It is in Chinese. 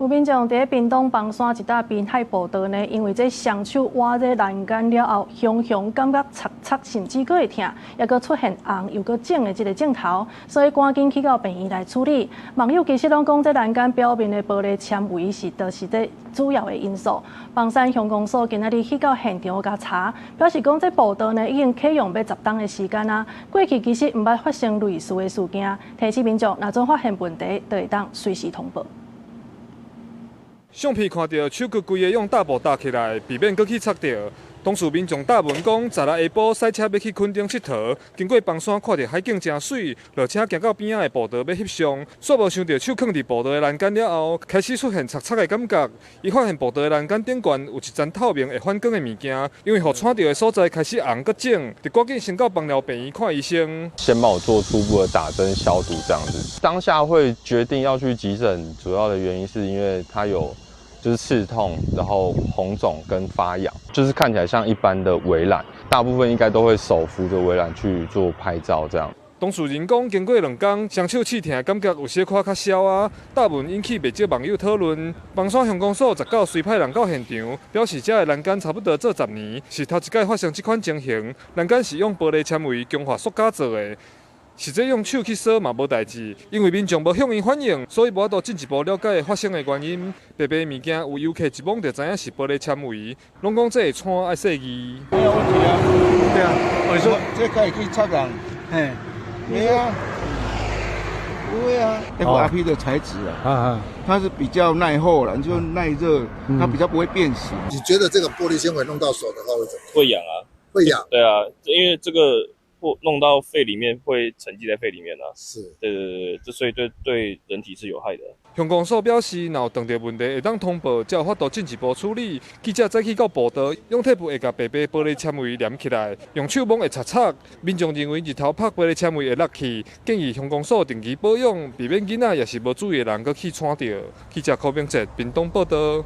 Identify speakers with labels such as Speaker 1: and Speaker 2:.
Speaker 1: 有民眾在屏東房山一帶濱海步道呢，因為這雙手挖這欄杆了後，熊感覺擦甚至佫會痛，也佫出現紅又佫腫的這個鏡頭，所以趕緊去到病院來處理。網友其實攏講，這欄杆表面的玻璃纖維就是這主要的因素。房山鄉公所今仔日去到現場甲查，表示講這步道呢已經啟用要10冬的時間啊，過去其實唔捌發生類似的事件，提醒民眾若總發現問題，就會當隨時通報。
Speaker 2: 相片看到手骨規個用大布搭起來，避免佫去擦到。當時民眾答問講，16下晡賽車要去墾丁佚佗，經過房山看到海景真水，落車行到邊仔的步道要翕相，煞無想到手囥佇步道的欄杆了後，開始出現擦擦的感覺。伊發現步道的欄杆頂懸有一層透明會反光的物件，因為互觸到的所在開始紅佫腫，就趕緊先到枋寮病院看醫生。
Speaker 3: 先幫我做初步的打針消毒這樣子。當下會決定要去急診，主要的原因是因為它有。就是刺痛，然後紅腫跟發癢，就是看起來像一般的圍欄，大部分應該都會手扶着圍欄去做拍照這樣。
Speaker 2: 當事人講，經過2天，雙手刺痛的感覺有小可較消啊。答問引起袂少網友討論。房山鄉公所19隨派人到現場，表示這個欄杆差不多做10年，是頭一擺發生這款情形。欄杆是用玻璃纖維強化塑膠做的。實際用手去掃嘛無代誌，因為民眾無向伊反映，所以無法度進一步了解發生的原因。白白物件有遊客一摸就知影是玻璃纖維，攏講這個窗愛細字。
Speaker 4: 沒有問題啊，對啊，我說這可以去擦人，嘿，沒啊，不會啊 ，FRP 的材質啊，它是比較耐候啦，就耐熱，它比較不會變形。
Speaker 5: 你覺得這個玻璃纖維弄到手的話會怎麼樣？
Speaker 6: 會癢啊，
Speaker 5: 會癢。
Speaker 6: 對啊，因為這個。弄到肺裡面會沉積在肺裡面啊，
Speaker 5: 是，
Speaker 6: 對，這所以對人體是有害的。
Speaker 2: 鄉公所表示，若有碰到問題，會當通報，才有法度進一步處理。記者再去到步道，用貼布會甲白白玻璃纖維粘起來，用手摸會擦擦。民眾認為日頭拍玻璃纖維會落去，建議鄉公所定期保養，避免囡仔也是無注意的人佫去踩到。記者柯明哲，屏東報道。